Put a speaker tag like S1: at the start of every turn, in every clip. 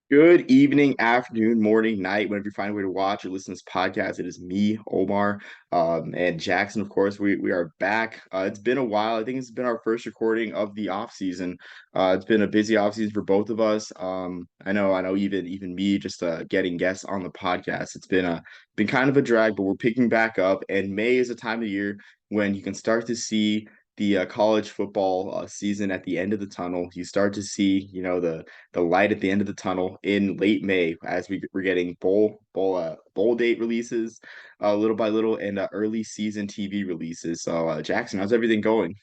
S1: Good evening, afternoon, morning, night, whenever you find a way to watch or listen to this podcast. It is me, Omar, and Jackson, of course. We are back. It's been a while. I think it's been our first recording of the off season. It's been a busy off season for both of us. I know, even me just getting guests on the podcast. It's been kind of a drag, but we're picking back up. And May is a time of year when you can start to see the college football season at the end of the tunnel. You start to see, the light at the end of the tunnel in late May as we're getting bowl date releases little by little and early season TV releases. So Jackson, how's everything going?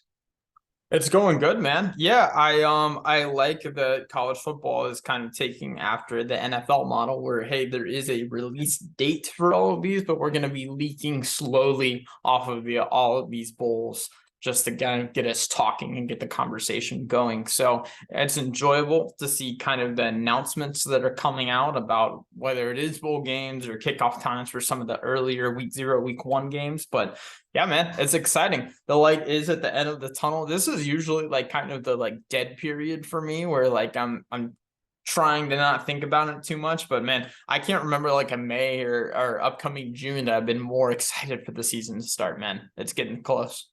S2: It's going good, man. Yeah, I like that college football is kind of taking after the NFL model where hey, there is a release date for all of these, but we're going to be leaking slowly off of all of these bowls just to kind of get us talking and get the conversation going. So it's enjoyable to see kind of the announcements that are coming out about whether it is bowl games or kickoff times for some of the earlier week 0, week 1 games, but yeah, man, it's exciting. The light is at the end of the tunnel. This is usually like kind of the like dead period for me where like I'm trying to not think about it too much, but man, I can't remember like a May or upcoming June that I've been more excited for the season to start, man. It's getting close.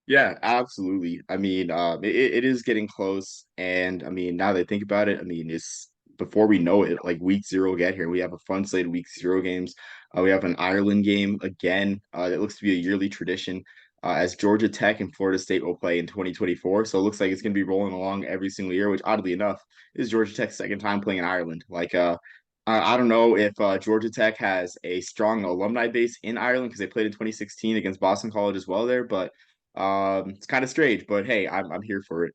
S1: Yeah, absolutely. I mean, it is getting close, and I mean, now that I think about it, I mean, it's before we know it, like week zero will get here. We have a fun slate of week zero games. We have an Ireland game again. That looks to be a yearly tradition. As Georgia Tech and Florida State will play in 2024. So it looks like it's going to be rolling along every single year, which oddly enough is Georgia Tech's second time playing in Ireland. I don't know if Georgia Tech has a strong alumni base in Ireland because they played in 2016 against Boston College as well there, but it's kind of strange, but hey, I'm here for it.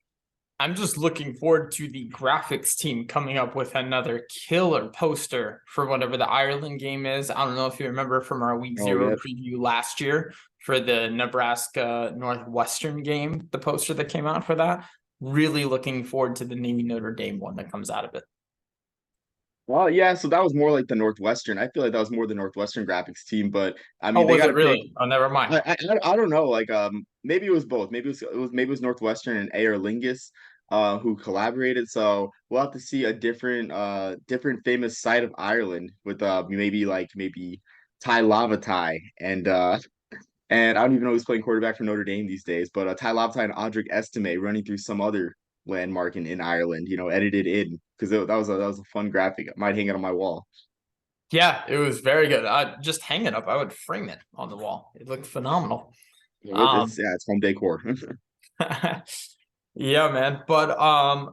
S2: I'm just looking forward to the graphics team coming up with another killer poster for whatever the Ireland game is. I don't know if you remember from our week
S1: Oh
S2: 0
S1: yeah,
S2: preview last year for the Nebraska Northwestern game, the poster that came out for that. Really looking forward to the Navy Notre Dame one that comes out of it.
S1: well, yeah. So that was more like the Northwestern. I feel like that was more the Northwestern graphics team, but I
S2: Oh,
S1: mean, they
S2: was
S1: got
S2: it
S1: to pick.
S2: really? Oh, never mind.
S1: I don't know. Maybe it was both. Maybe it was Northwestern and Aer Lingus, who collaborated. So we'll have to see a different famous site of Ireland with maybe Ty Lavatai and I don't even know who's playing quarterback for Notre Dame these days, but Ty Lavatai and Audric Estime running through some other landmark in Ireland, edited in because that was a fun graphic. I might hang it on my wall.
S2: Yeah, it was very good. I just hang it up. I would frame it on the wall. It looked phenomenal.
S1: Yeah,
S2: Um,
S1: it's home decor.
S2: Yeah, man. But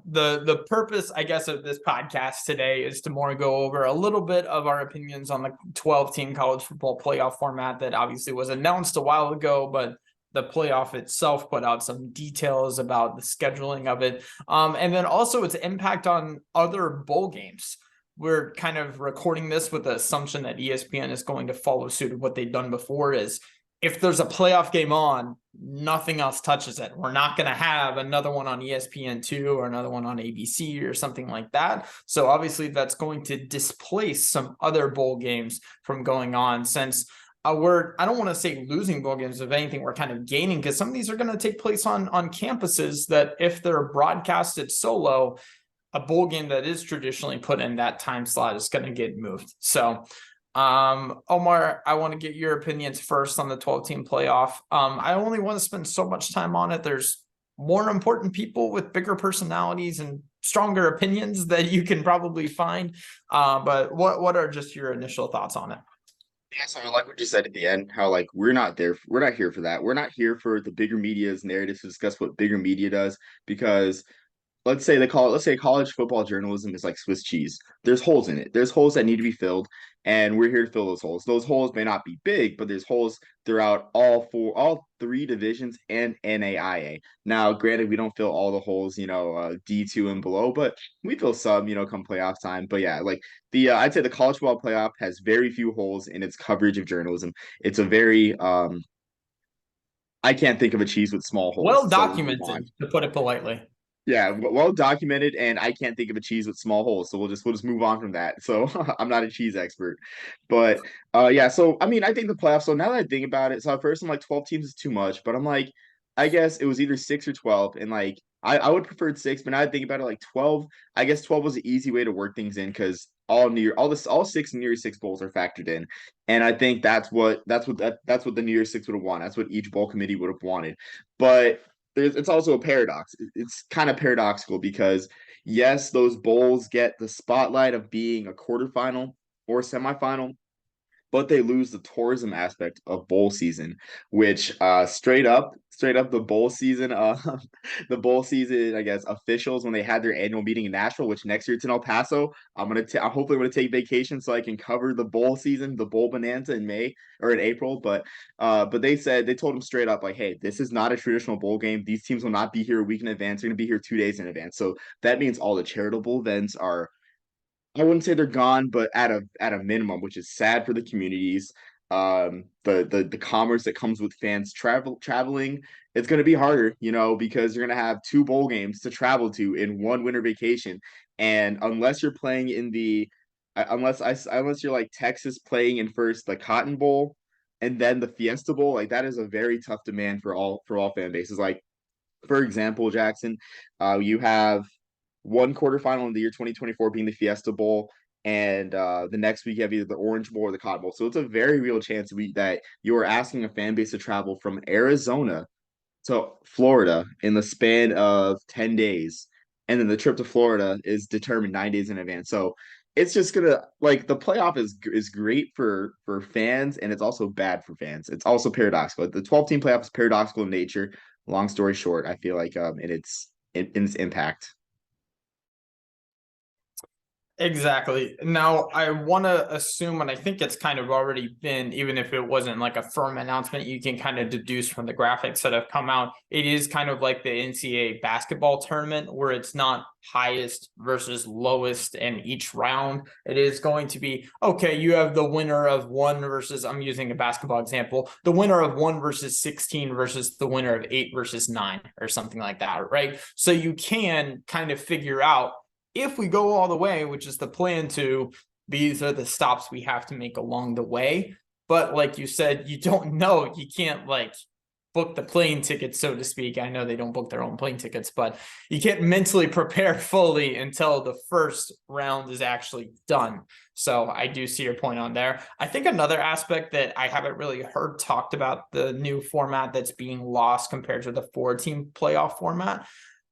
S2: the purpose, I guess, of this podcast today is to more go over a little bit of our opinions on the 12-team college football playoff format that obviously was announced a while ago, but the playoff itself put out some details about the scheduling of it. And then also its impact on other bowl games. We're kind of recording this with the assumption that ESPN is going to follow suit of what they've done before is if there's a playoff game on, nothing else touches it. We're not going to have another one on ESPN2 or another one on ABC or something like that. So obviously that's going to displace some other bowl games from going on since I don't want to say losing bowl games. If anything, we're kind of gaining because some of these are going to take place on campuses that if they're broadcasted solo, a bowl game that is traditionally put in that time slot is going to get moved. So Omar, I want to get your opinions first on the 12-team playoff. I only want to spend so much time on it. There's more important people with bigger personalities and stronger opinions that you can probably find. But what are just your initial thoughts on it?
S1: Yeah, so I like what you said at the end, how like we're not here for that. We're not here for the bigger media's narrative to discuss what bigger media does because let's say college football journalism is like Swiss cheese. There's holes in it. There's holes that need to be filled, and we're here to fill those holes. Those holes may not be big, but there's holes throughout all three divisions and NAIA. Now, granted, we don't fill all the holes, D2 and below, but we fill some, come playoff time. But yeah, like the I'd say the college football playoff has very few holes in its coverage of journalism. It's a very I can't think of a cheese with small holes,
S2: Well
S1: so we'll move on.
S2: documented, to put it politely.
S1: Yeah, well documented, and I can't think of a cheese with small holes, so we'll just move on from that. So I'm not a cheese expert, but yeah. So I mean, I think the playoffs. So now that I think about it, so at first I'm like 12 teams is too much, but I'm like, I guess it was either 6 or 12, and like I would prefer 6, but now I think about it, like 12. I guess 12 was an easy way to work things in because all 6 New Year's Six bowls are factored in, and I think that's what the New Year's Six would have wanted. That's what each bowl committee would have wanted, but it's also a paradox. It's kind of paradoxical because yes, those bowls get the spotlight of being a quarterfinal or semifinal, but they lose the tourism aspect of bowl season, which straight up the bowl season, I guess officials when they had their annual meeting in Nashville, which next year it's in El Paso. I'm hopefully gonna take vacation so I can cover the bowl season, the bowl bonanza in May or in April. But they told them straight up like, hey, this is not a traditional bowl game. These teams will not be here a week in advance. They're gonna be here 2 days in advance. So that means all the charitable events are, I wouldn't say they're gone, but at a minimum, which is sad for the communities. The commerce that comes with fans traveling, it's going to be harder, because you're going to have 2 bowl games to travel to in one winter vacation, and unless you're playing in the, unless you're like Texas playing in first the Cotton Bowl, and then the Fiesta Bowl, like that is a very tough demand for all fan bases. Like for example, Jackson, you have one quarterfinal in the year 2024 being the Fiesta Bowl, and the next week you have either the Orange Bowl or the Cotton Bowl. So it's a very real chance that you are asking a fan base to travel from Arizona to Florida in the span of 10 days. And then the trip to Florida is determined 9 days in advance. So it's just gonna, like, the playoff is great for fans, and it's also bad for fans. It's also paradoxical. The 12-team playoff is paradoxical in nature. Long story short, I feel like in its impact.
S2: Exactly. Now, I want to assume, and I think it's kind of already been, even if it wasn't like a firm announcement, you can kind of deduce from the graphics that have come out. It is kind of like the NCAA basketball tournament where it's not highest versus lowest in each round. It is going to be, okay, you have the winner of one versus, I'm using a basketball example, the winner of 1 versus 16 versus the winner of 8 versus 9 or something like that, right? So you can kind of figure out, if we go all the way, which is the plan, to these are the stops we have to make along the way. But like you said, you don't know. You can't like book the plane tickets, so to speak. I know they don't book their own plane tickets, but you can't mentally prepare fully until the first round is actually done. So I do see your point on there. I think another aspect that I haven't really heard talked about the new format that's being lost compared to the 4-team playoff format,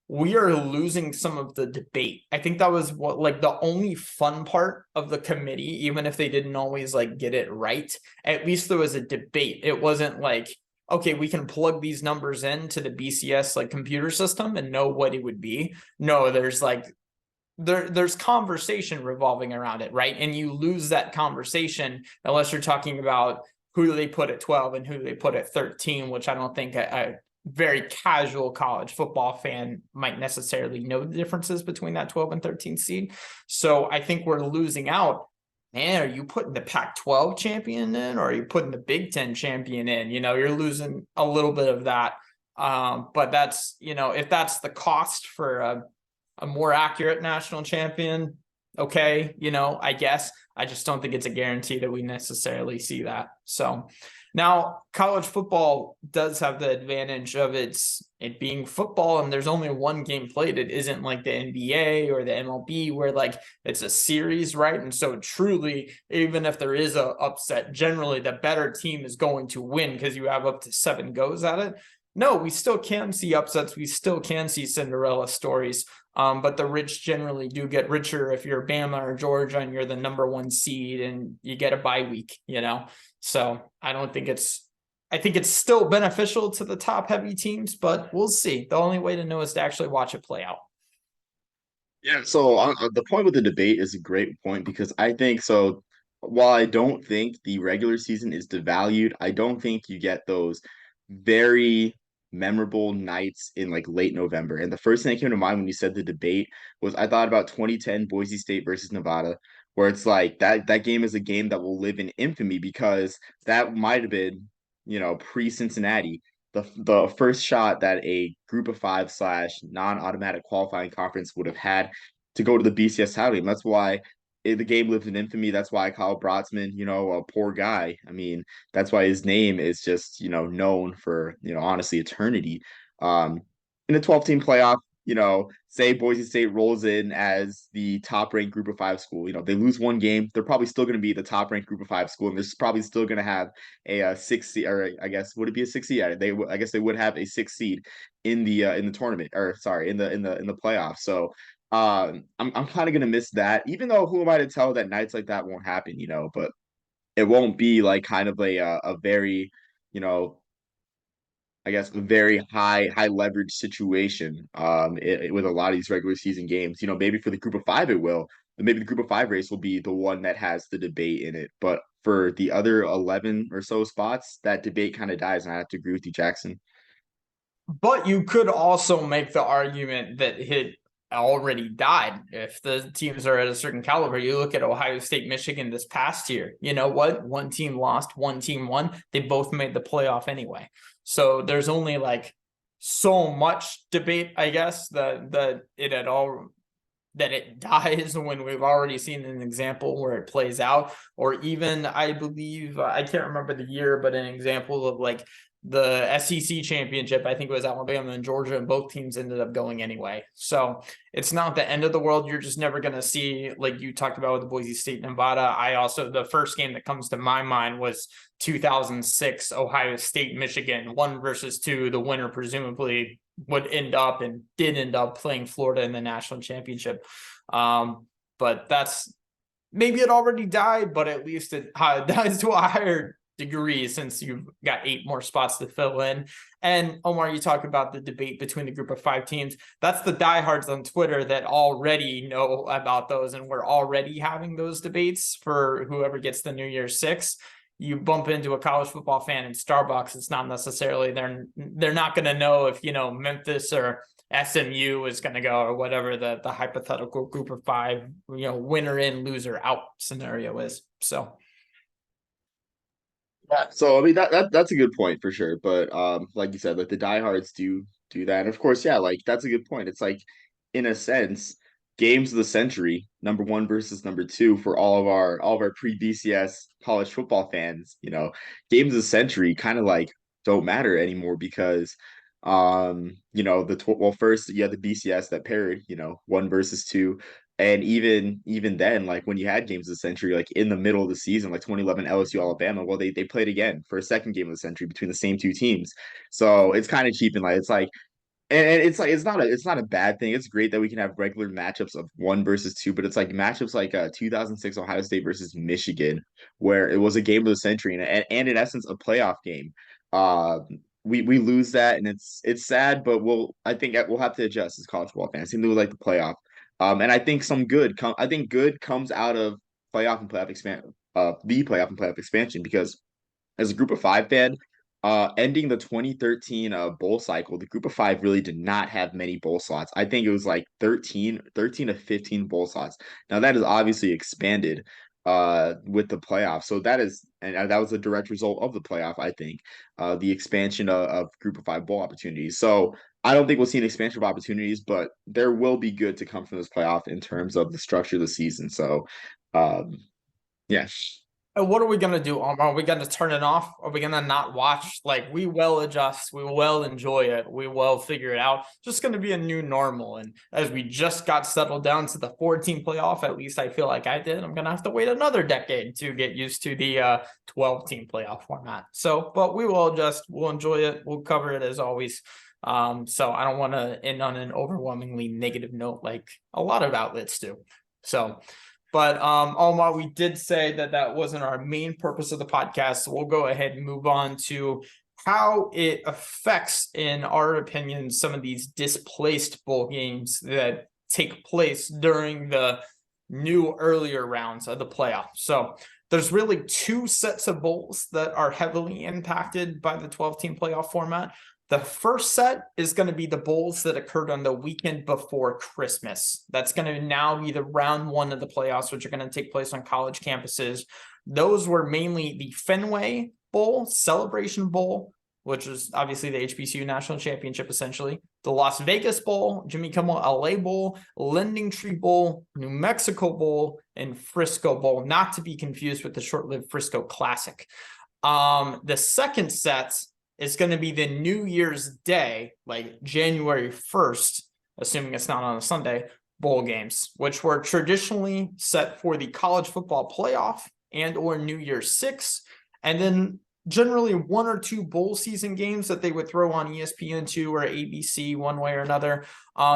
S2: we are losing some of the debate. I think that was what, like, the only fun part of the committee, even if they didn't always like get it right. At least there was a debate. It wasn't like, okay, we can plug these numbers into the BCS like computer system and know what it would be. No, there's like there's conversation revolving around it, right? And you lose that conversation unless you're talking about who they put at 12 and who they put at 13, which I don't think a very casual college football fan might necessarily know the differences between that 12 and 13 seed. So I think we're losing out. Man, are you putting the Pac-12 champion in, or are you putting the Big Ten champion in? You're losing a little bit of that. But that's, if that's the cost for a more accurate national champion, okay, I guess. I just don't think it's a guarantee that we necessarily see that. So now college football does have the advantage of it being football, and there's only one game played. It isn't like the NBA or the MLB where like it's a series, right? And so truly, even if there is a upset, generally the better team is going to win because you have up to 7 goes at it. No, we still can see upsets. We still can see Cinderella stories. But the rich generally do get richer if you're Bama or Georgia and you're the number 1 seed and you get a bye week, So I think it's still beneficial to the top heavy teams, but we'll see. The only way to know is to actually watch it play out.
S1: Yeah, so the point with the debate is a great point because I think so. While I don't think the regular season is devalued, I don't think you get those very memorable nights in like late November. And the first thing that came to mind when you said the debate was I thought about 2010 Boise State versus Nevada, where it's like that game is a game that will live in infamy because that might have been, pre-Cincinnati, the first shot that a group of 5 / non-automatic qualifying conference would have had to go to the BCS title game. That's why the game lives in infamy. That's why Kyle Brotzman, a poor guy. I mean, that's why his name is just, known for, honestly, eternity. Um, in a 12-team playoff, say Boise State rolls in as the top ranked group of five school, they lose one game, they're probably still going to be the top ranked group of five school, and they're probably still going to have a 6 seed, or I guess would it be a 6 seed? Yeah, I guess they would have a 6 seed in the tournament, or sorry, in the playoffs. So I'm kind of gonna miss that, even though who am I to tell that nights like that won't happen, but it won't be like kind of a very, you know, I guess a very high leverage situation with a lot of these regular season games. Maybe for the group of five it will. But maybe the group of five race will be the one that has the debate in it. But for the other 11 or so spots, that debate kind of dies, and I have to agree with you, Jackson.
S2: But you could also make the argument that it already died if the teams are at a certain caliber. You look at Ohio State, Michigan this past year. You know what? One team lost, one team won. They both made the playoff anyway. So there's only like so much debate, I guess, that it dies when we've already seen an example where it plays out. Or even, I believe, I can't remember the year, but an example of like the SEC championship, I think it was Alabama and Georgia, and both teams ended up going anyway. So it's not the end of the world. You're just never going to see, like you talked about with the Boise State, Nevada. The first game that comes to my mind was 2006 Ohio State, Michigan, 1-2. The winner presumably would end up and did end up playing Florida in the national championship. But that's, maybe it already died, but at least it dies to a higher degree since you've got 8 more spots to fill in. And Omar, you talk about the debate between the group of 5 teams. That's the diehards on Twitter that already know about those, and we're already having those debates for whoever gets the New Year's 6. You bump into a college football fan in Starbucks, it's not necessarily, they're not going to know if, Memphis or SMU is going to go, or whatever the hypothetical group of 5, winner in, loser out scenario is. So
S1: Yeah. So I mean that's a good point for sure. But like you said, like the diehards do that. And of course, yeah, like that's a good point. It's like in a sense, games of the century, number one versus number two for all of our pre-BCS college football fans, games of the century kind of like don't matter anymore because well, first you had the BCS that paired, one versus two. And even then, like when you had games of the century, like in the middle of the season, like 2011 LSU Alabama, well, they played again for a second game of the century between the same two teams. So it's kind of cheap, and like it's like, and it's like it's not a bad thing. It's great that we can have regular matchups of one versus two, but it's like matchups like 2006 Ohio State versus Michigan, where it was a game of the century and in essence a playoff game. Uh, we lose that, and it's sad, but I think we'll have to adjust as college football fans. I think we like the playoff. And I think I think good comes out of the playoff and playoff expansion, because as a group of 5 fan, ending the 2013 bowl cycle, the group of 5 really did not have many bowl slots. I think it was like 13 to 15 bowl slots. Now that is obviously expanded with the playoff. So that was a direct result of the playoff, I think, the expansion of group of 5 bowl opportunities. So I don't think we'll see an expansion of opportunities, but there will be good to come from this playoff in terms of the structure of the season. So, yeah.
S2: and what are we going to do, Omar? Are we going to turn it off? Are we going to not watch? Like, we will adjust. We will enjoy it. We will figure it out. Just going to be a new normal. And as we just got settled down to the 14 playoff, at least I feel like I did, I'm going to have to wait another decade to get used to the 12-team playoff format. So, but we will adjust. We'll enjoy it. We'll cover it as always. So I don't want to end on an overwhelmingly negative note like a lot of outlets do. So, but Omar, we did say that wasn't our main purpose of the podcast. So we'll go ahead and move on to how it affects, in our opinion, some of these displaced bowl games that take place during the new earlier rounds of the playoffs. So there's really 2 sets of bowls that are heavily impacted by the 12-team playoff format. The first set is going to be the bowls that occurred on the weekend before Christmas. That's going to now be the round 1 of the playoffs, which are going to take place on college campuses. Those were mainly the Fenway Bowl, Celebration Bowl, which is obviously the HBCU National Championship, essentially. The Las Vegas Bowl, Jimmy Kimmel LA Bowl, Lending Tree Bowl, New Mexico Bowl, and Frisco Bowl, not to be confused with the short-lived Frisco Classic. The second set is going to be the New Year's Day, like January 1st, assuming it's not on a Sunday, bowl games, which were traditionally set for the college football playoff and or New Year's Six, and then generally one or two bowl season games that they would throw on ESPN2 or ABC one way or another.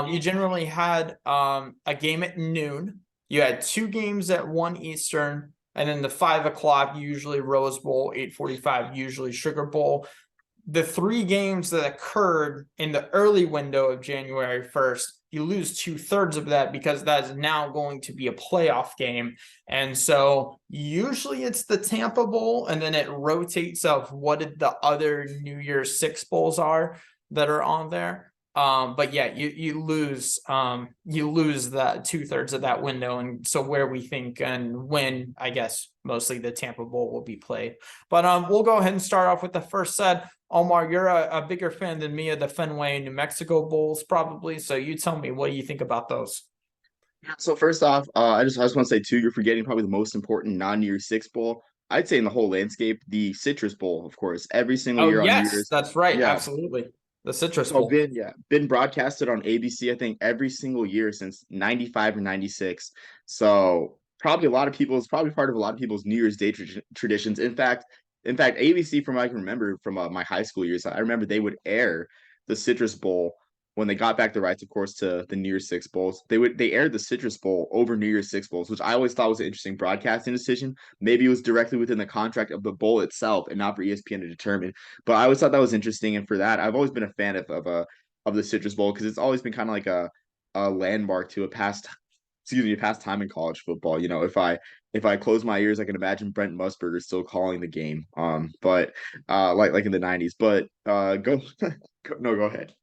S2: You generally had a game at noon. You had two games at 1 Eastern, and then the 5 o'clock, usually Rose Bowl, 8:45, usually Sugar Bowl. The three games that occurred in the early window of January 1st, you lose 2/3 of that because that is now going to be a playoff game. And so usually it's the Tampa Bowl, and then it rotates of what did the other New Year's Six bowls are that are on there. But yeah, you lose that 2/3 of that window. And so where we think and when, I guess, mostly the Tampa Bowl will be played. But we'll go ahead and start off with the first set. Omar, you're a bigger fan than me of the Fenway and New Mexico Bowls, probably. So you tell me, what do you think about those?
S1: So first off, I just want to say too, you're forgetting probably the most important non-New Year's Six bowl. I'd say in the whole landscape, the Citrus Bowl, of course, every single
S2: Oh,
S1: year on New
S2: yes,
S1: Year's.
S2: that's right.
S1: Yeah,
S2: Absolutely. The Citrus
S1: so
S2: Bowl.
S1: been broadcasted on ABC, I think every single year since 95 or 96. So probably a lot of people's probably part of a lot of people's New Year's Day traditions. In fact, ABC from what I can remember from my high school years, I remember they would air the Citrus Bowl when they got back the rights, of course, to the New Year's Six bowls. They aired the Citrus Bowl over New Year's Six bowls, which I always thought was an interesting broadcasting decision. Maybe it was directly within the contract of the bowl itself and not for ESPN to determine. But I always thought that was interesting, and for that, I've always been a fan of the Citrus Bowl because it's always been kind of like a landmark to a past time in college football. If I close my ears, I can imagine Brent Musburger still calling the game. But like in the 90s. But go ahead.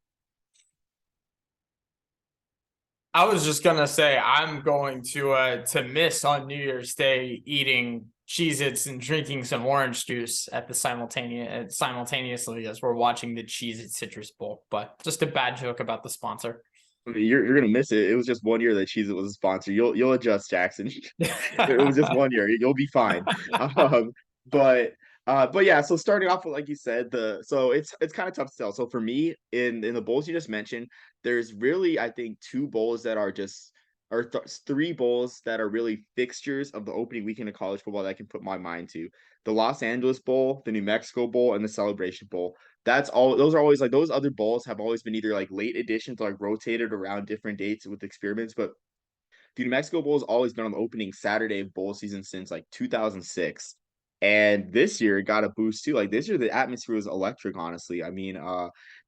S2: I was just gonna say I'm going to miss on New Year's Day eating Cheez-Its and drinking some orange juice at the simultaneously as we're watching the Cheez-It Citrus Bowl. But just a bad joke about the sponsor.
S1: You're gonna miss it. It was just 1 year that Cheez It was a sponsor. You'll adjust, Jackson. It was just 1 year. You'll be fine. Um, but but yeah. So starting off with, like you said, it's kind of tough to tell. So for me, in the bowls you just mentioned, there's really I think two bowls that are just or three bowls that are really fixtures of the opening weekend of college football that I can put my mind to: the Los Angeles Bowl, the New Mexico Bowl, and the Celebration Bowl. That's all. Those are always like those other bowls have always been either like late additions or like rotated around different dates with experiments. But the New Mexico Bowl has always been on the opening Saturday of bowl season since like 2006. And this year it got a boost too. Like this year, the atmosphere was electric, honestly. I mean,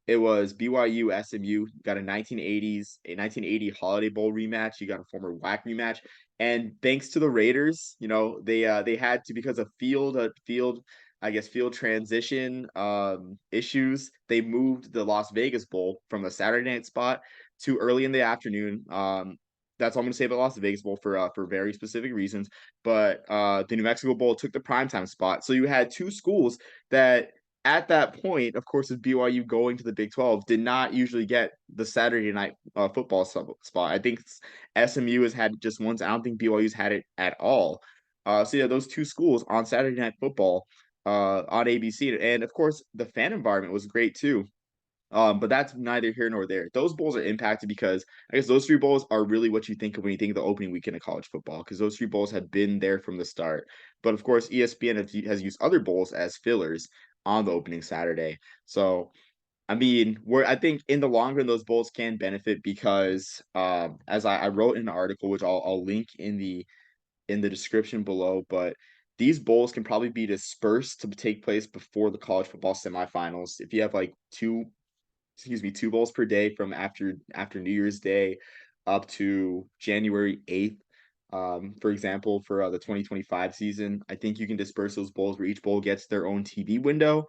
S1: it was BYU SMU got a 1980 Holiday Bowl rematch. You got a former WAC rematch. And thanks to the Raiders, they had to, because of field transition issues, they moved the Las Vegas Bowl from the Saturday night spot to early in the afternoon. That's all I'm going to say about Las Vegas Bowl for very specific reasons. But the New Mexico Bowl took the primetime spot. So you had two schools that at that point, of course, with BYU going to the Big 12, did not usually get the Saturday night football spot. I think SMU has had just once. I don't think BYU's had it at all. So yeah, those two schools on Saturday night football on ABC. And of course, the fan environment was great too. But that's neither here nor there. Those bowls are impacted because I guess those three bowls are really what you think of when you think of the opening weekend of college football, because those three bowls have been there from the start. But of course, ESPN has used other bowls as fillers on the opening Saturday. So I mean, I think in the long run, those bowls can benefit because as I wrote in an article, which I'll link in the description below, but these bowls can probably be dispersed to take place before the college football semifinals. If you have like two bowls per day from after New Year's Day up to January 8th. For example, for the 2025 season, I think you can disperse those bowls where each bowl gets their own TV window,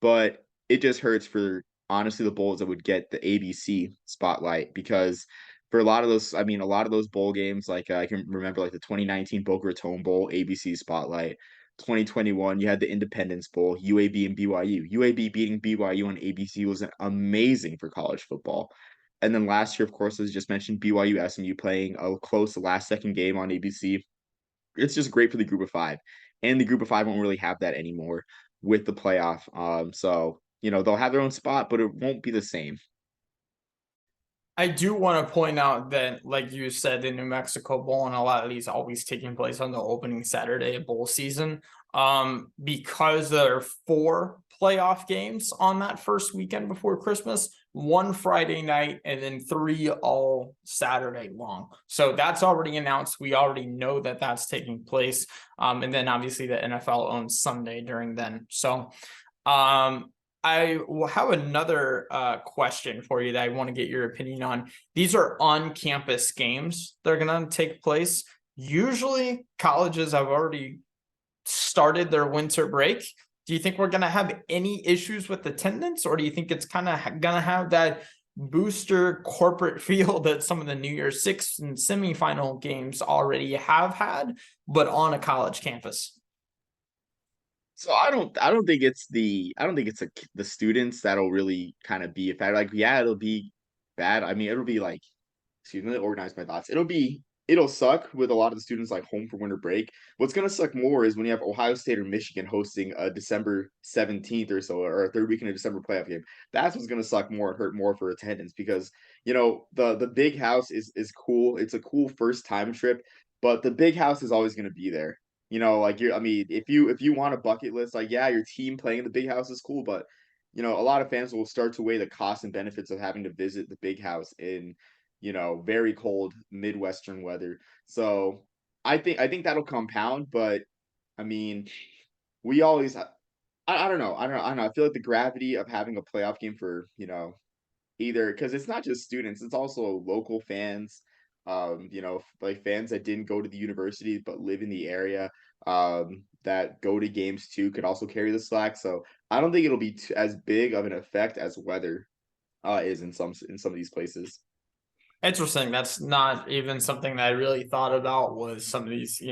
S1: but it just hurts for honestly the bowls that would get the ABC spotlight because for a lot of those, I mean, a lot of those bowl games, like I can remember like the 2019 Boca Raton Bowl ABC spotlight, 2021, you had the Independence Bowl, UAB and BYU. UAB beating BYU on ABC was amazing for college football. And then last year, of course, as just mentioned, BYU SMU playing a close last second game on ABC. It's just great for the group of five. And the group of five won't really have that anymore with the playoff. So, they'll have their own spot, but it won't be the same.
S2: I do want to point out that, like you said, the New Mexico Bowl and a lot of these always taking place on the opening Saturday of bowl season. Because there are 4 playoff games on that first weekend before Christmas, 1 Friday night, and then 3 all Saturday long. So that's already announced. We already know that that's taking place. And then obviously the NFL owns Sunday during then. So, I will have another question for you that I want to get your opinion on. These are on-campus games that are going to take place. Usually, colleges have already started their winter break. Do you think we're going to have any issues with attendance, or do you think it's kind of going to have that booster corporate feel that some of the New Year's Six and semifinal games already have had, but on a college campus?
S1: So I don't think it's the students that'll really kind of be affected. Like, yeah, it'll be bad. I mean, it'll be like, excuse me, let me organize my thoughts. It'll suck with a lot of the students like home for winter break. What's gonna suck more is when you have Ohio State or Michigan hosting a December 17th or so, or a third weekend of December playoff game. That's what's gonna suck more and hurt more for attendance because the big house is cool. It's a cool first time trip, but the big house is always gonna be there. Like I mean, if you want a bucket list, like yeah, your team playing in the big house is cool, but a lot of fans will start to weigh the costs and benefits of having to visit the big house in very cold Midwestern weather. So I think that'll compound, but I mean, we always I don't know. I don't know. I feel like the gravity of having a playoff game for, either because it's not just students, it's also local fans, like fans that didn't go to the university but live in the area, that go to games too could also carry the slack. So I don't think it'll be as big of an effect as weather is in some of these places.
S2: Interesting. That's not even something that I really thought about, was some of these,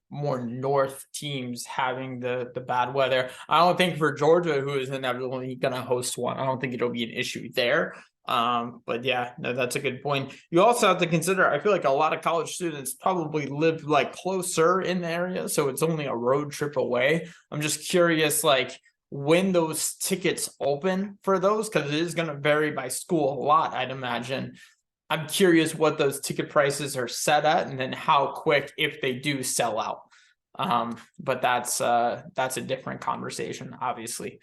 S2: more north teams having the bad weather. I don't think for Georgia, who is inevitably going to host one, I don't think it'll be an issue there. But yeah, no, that's a good point. You also have to consider, I feel like a lot of college students probably live like closer in the area, so it's only a road trip away. I'm just curious, like, when those tickets open for those, because it is going to vary by school a lot, I'd imagine. I'm curious what those ticket prices are set at, and then how quick, if they do sell out. But that's a different conversation, obviously.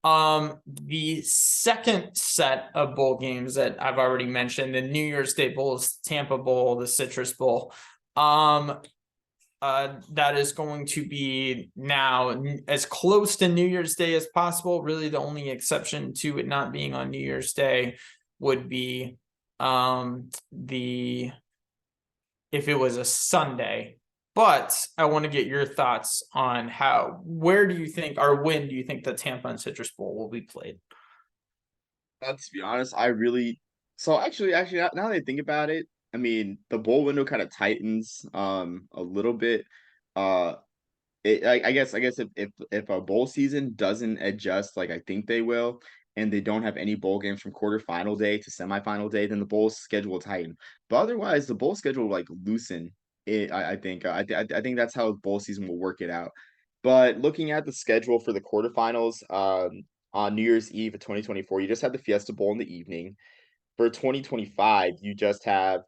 S2: The second set of bowl games that I've already mentioned, the New Year's Day Bowls, Tampa Bowl, the Citrus Bowl. That is going to be now as close to New Year's Day as possible. Really, the only exception to it not being on New Year's Day would be the if it was a Sunday. But I want to get your thoughts on where do you think, or when do you think the Tampa and Citrus Bowl will be played?
S1: To be honest, I really so actually now that I think about it, I mean the bowl window kind of tightens a little bit. Uh I guess if a bowl season doesn't adjust like I think they will, and they don't have any bowl games from quarterfinal day to semifinal day, then the bowl schedule will tighten. But otherwise, the bowl schedule will like loosen. I think I think that's how bowl season will work it out. But looking at the schedule for the quarterfinals, on New Year's Eve of 2024, you just had the Fiesta Bowl in the evening. For 2025, you just have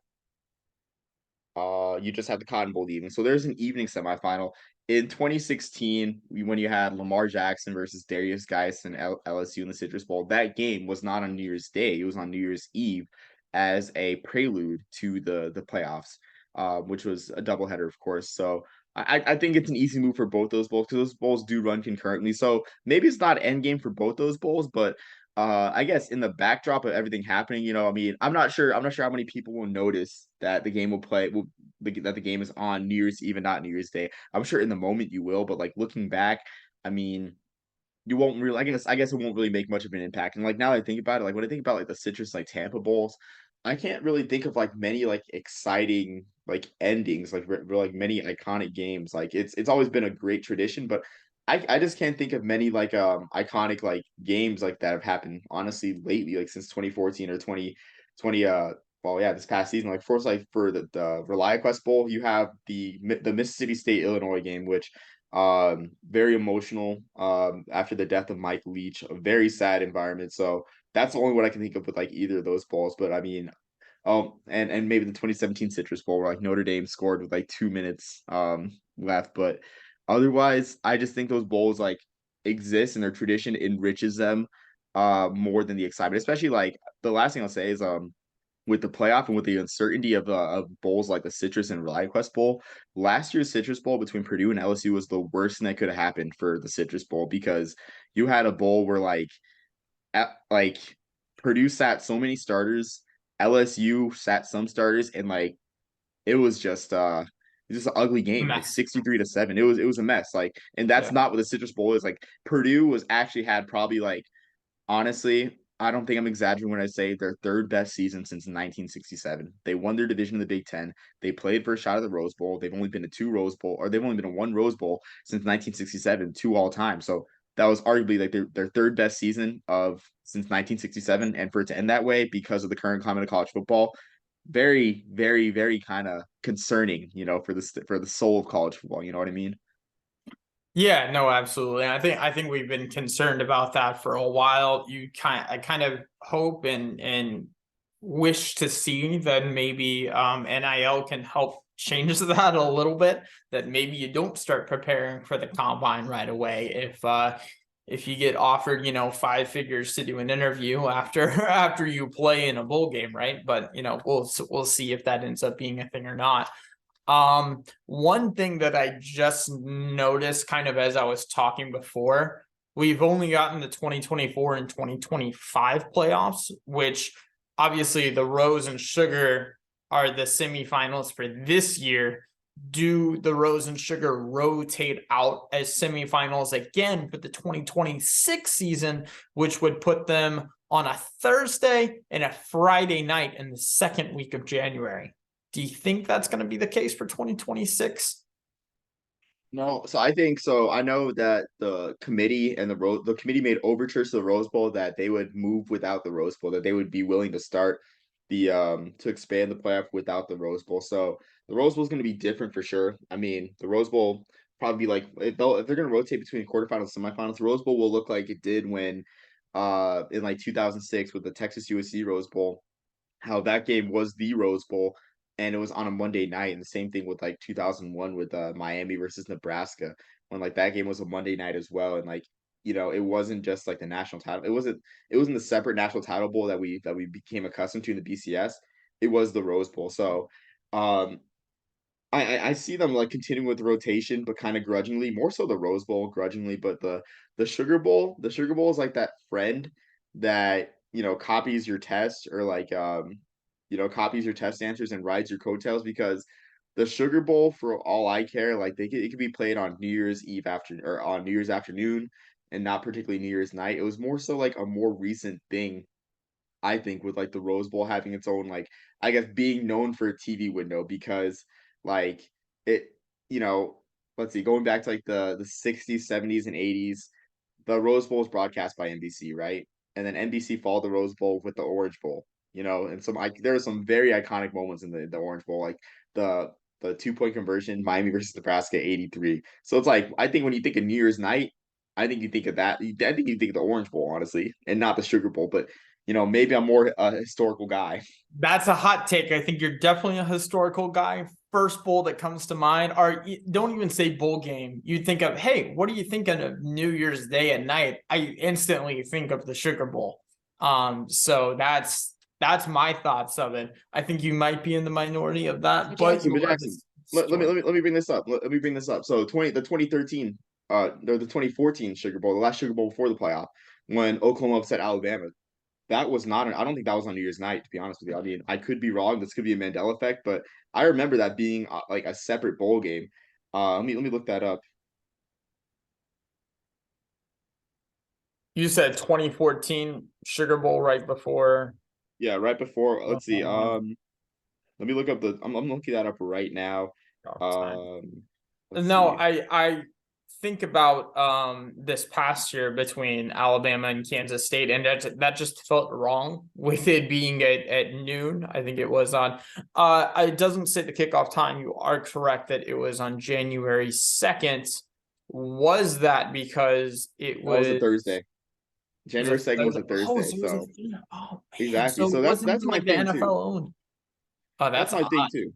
S1: the Cotton Bowl evening. So there's an evening semifinal. In 2016, when you had Lamar Jackson versus Darius Geis and LSU in the Citrus Bowl, that game was not on New Year's Day. It was on New Year's Eve as a prelude to the playoffs, which was a doubleheader, of course. So I think it's an easy move for both those bowls because those bowls do run concurrently. So maybe it's not end game for both those bowls, but I guess in the backdrop of everything happening, I mean, I'm not sure. I'm not sure how many people will notice that the game will play. That the game is on New Year's Eve and not New Year's Day. I'm sure in the moment you will, but like looking back, I mean, you won't really. I guess it won't really make much of an impact. And like now that I think about it, like when I think about like the Citrus like Tampa Bowls, I can't really think of like many like exciting endings, like many iconic games. Like it's always been a great tradition, but I just can't think of many iconic like games like that have happened honestly lately, like since 2014 or 2020 well yeah, this past season. Like for for the ReliaQuest Bowl, you have the Mississippi State Illinois game, which very emotional after the death of Mike Leach, a very sad environment. So that's the only one I can think of with like either of those balls. But I mean, and maybe the 2017 Citrus Bowl where like Notre Dame scored with like 2 minutes left. But otherwise, I just think those bowls like exist and their tradition enriches them more than the excitement. Especially like the last thing I'll say is with the playoff and with the uncertainty of bowls like the Citrus and ReliaQuest Bowl, last year's Citrus Bowl between Purdue and LSU was the worst thing that could have happened for the Citrus Bowl because you had a bowl where like Purdue sat so many starters, LSU sat some starters, and like it was just an ugly game, like
S2: Mess.
S1: 63-7. It was a mess. Like, and that's
S2: Yeah.
S1: not what the Citrus Bowl is. Like Purdue was actually had probably like honestly, I don't think I'm exaggerating when I say their third best season since 1967. They won their division in the Big Ten. They played for a shot at the Rose Bowl. They've only been to two Rose Bowl, or they've only been to one Rose Bowl since 1967, two all time. So that was arguably like their third best season of since 1967. And for it to end that way because of the current climate of college football, very, very, very kind of concerning, for the soul of college football. You know what I mean?
S2: Yeah, no, absolutely. And I think we've been concerned about that for a while. I kind of hope and wish to see that maybe NIL can help change that a little bit. That maybe you don't start preparing for the combine right away if you get offered, 5 figures to do an interview after after you play in a bowl game, right? But we'll see if that ends up being a thing or not. One thing that I just noticed kind of as I was talking before, we've only gotten the 2024 and 2025 playoffs, which obviously the Rose and Sugar are the semifinals for this year. Do the Rose and Sugar rotate out as semifinals again for the 2026 season, which would put them on a Thursday and a Friday night in the second week of January? Do you think that's going to be the case for 2026?
S1: No, so I think so. I know that the committee and the committee made overtures to the Rose Bowl that they would move without the Rose Bowl, that they would be willing to start the to expand the playoff without the Rose Bowl. So the Rose Bowl is going to be different for sure. I mean, the Rose Bowl probably like if they're going to rotate between quarterfinals and semifinals, the Rose Bowl will look like it did when in like 2006 with the Texas USC Rose Bowl, how that game was the Rose Bowl and it was on a Monday night. And the same thing with like 2001 with Miami versus Nebraska, when like that game was a Monday night as well. And like, it wasn't just like the national title. It wasn't the separate national title bowl that we became accustomed to in the BCS. It was the Rose Bowl. So um I see them like continuing with the rotation, but kind of grudgingly, more so the Rose Bowl grudgingly, but the Sugar Bowl is like that friend that copies your test or like copies your test answers and rides your coattails because the Sugar Bowl, for all I care, like it could be played on New Year's Eve after or on New Year's afternoon and not particularly New Year's night. It was more so like a more recent thing I think with like the Rose Bowl having its own like I guess being known for a TV window because like it you know let's see going back to like the 60s 70s and 80s the Rose Bowl was broadcast by NBC, right? And then NBC followed the Rose Bowl with the Orange Bowl, and there were some very iconic moments in the Orange Bowl, like the the 2-point conversion, Miami versus Nebraska, 83. So it's like I think when you think of New Year's night, I think you think of that. I think you think of the Orange Bowl, honestly, and not the Sugar Bowl. But maybe I'm more a historical guy.
S2: That's a hot take. I think you're definitely a historical guy. First bowl that comes to mind, or don't even say bowl game. You think of, hey, what are you thinking of New Year's Day at night? I instantly think of the Sugar Bowl. So that's my thoughts of it. I think you might be in the minority of that, but
S1: Jackson,
S2: you
S1: but
S2: are
S1: Jackson, let me bring this up. Let me bring this up. So 2013 or the 2014 Sugar Bowl, the last Sugar Bowl before the playoff, when Oklahoma upset Alabama. That was not I don't think that was on New Year's night, to be honest with you. I mean, I could be wrong. This could be a Mandela effect, but I remember that being like a separate bowl game. Let me look that up.
S2: You said 2014 Sugar Bowl right before.
S1: Yeah, right before. Let's see. Let me look up I'm looking that up right now.
S2: Time.
S1: Let's
S2: No,
S1: see.
S2: I think about this past year between Alabama and Kansas State, and that just felt wrong with it being at noon. I think it was on. It doesn't say the kickoff time. You are correct that it was on January 2nd. Was that because it
S1: That was a
S2: was
S1: Thursday.
S2: a
S1: January 2nd was
S2: Thursday?
S1: a
S2: Oh,
S1: Thursday.
S2: so it was a
S1: So
S2: oh man,
S1: exactly.
S2: so
S1: So
S2: it wasn't
S1: that's
S2: even
S1: my
S2: like the
S1: thing too.
S2: NFL owned. Oh,
S1: That's
S2: that's
S1: my thing
S2: odd.
S1: too.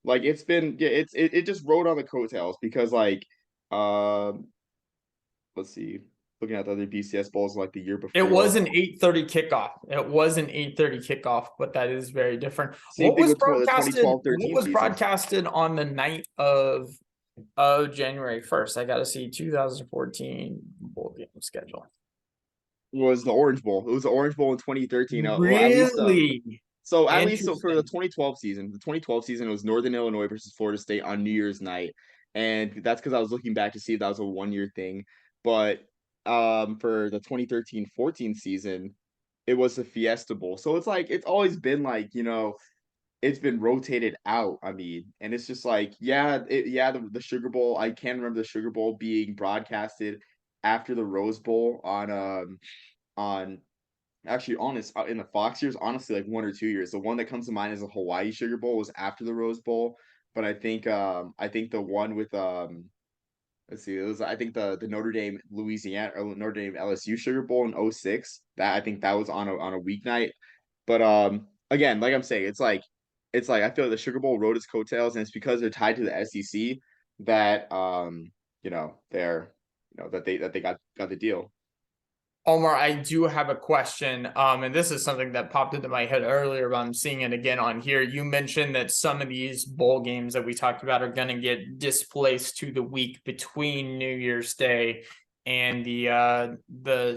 S1: Like it's been yeah, it just rode on the coattails because like um let's see, looking at the other BCS bowls like the year
S2: It was
S1: before.
S2: an 8:30 kickoff. It was an 8:30 kickoff, but that is very different.
S1: Same thing with the
S2: What
S1: 2012-13
S2: was
S1: season
S2: broadcasted on the night of January 1st? I gotta see 2014 bowl game schedule.
S1: was the Orange Bowl. It was the Orange Bowl in 2013. Well, at least
S2: Really
S1: so for the
S2: interesting.
S1: 2012 season, it was Northern Illinois versus Florida State on New Year's night. And that's because I was looking back to see if that was a 1 year thing. But for the 2013-14 season, it was the Fiesta Bowl. So it's like it's always been like, it's been rotated out. I mean, and it's just like, the Sugar Bowl. I can remember the Sugar Bowl being broadcasted after the Rose Bowl on actually honest in the Fox years, honestly, like 1 or 2 years. The one that comes to mind is the Hawaii Sugar Bowl was after the Rose Bowl, but I think the one with let's see, it was I think the Notre Dame Louisiana or Notre Dame LSU Sugar Bowl in '06. That I think that was on a weeknight. But again, like I'm saying, it's like I feel like the Sugar Bowl rode its coattails, and it's because they're tied to the SEC that that they got the deal.
S2: Omar, I do have a question. And this is something that popped into my head earlier, but I'm seeing it again on here. You mentioned that some of these bowl games that we talked about are going to get displaced to the week between New Year's Day and the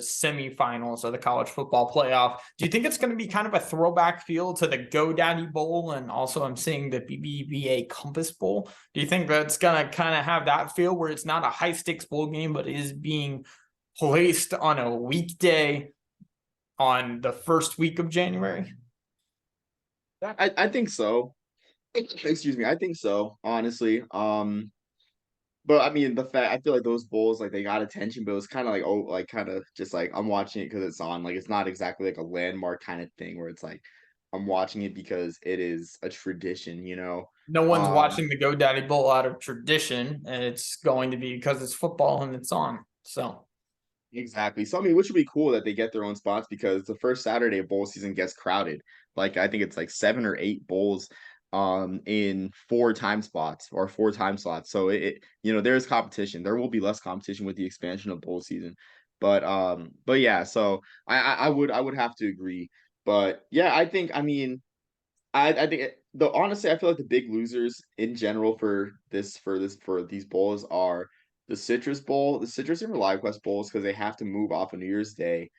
S2: semifinals of the college football playoff. Do you think it's going to be kind of a throwback feel to the GoDaddy Bowl, and also I'm seeing the BBVA Compass Bowl? Do you think that's going to kind of have that feel where it's not a high stakes bowl game, but is being placed on a weekday on the first week of January?
S1: I think so. Excuse me, I think so, honestly. But I mean, the fact I feel like those bowls, like they got attention, but it was kind of like like kind of just like I'm watching it because it's on. Like it's not exactly like a landmark kind of thing where it's like I'm watching it because it is a tradition.
S2: No one's
S1: Um,
S2: watching the GoDaddy Bowl out of tradition, and it's going to be because it's football and it's on. So
S1: Exactly. So I mean, which would be cool that they get their own spots because the first Saturday of bowl season gets crowded. Like I think it's like 7 or 8 bowls in 4 time slots. So there's competition. There will be less competition with the expansion of bowl season. But yeah, so I would have to agree. But yeah, I think honestly I feel like the big losers in general for these bowls are the Citrus Bowl, the Citrus and Relive Quest bowls because they have to move off of New Year's Day,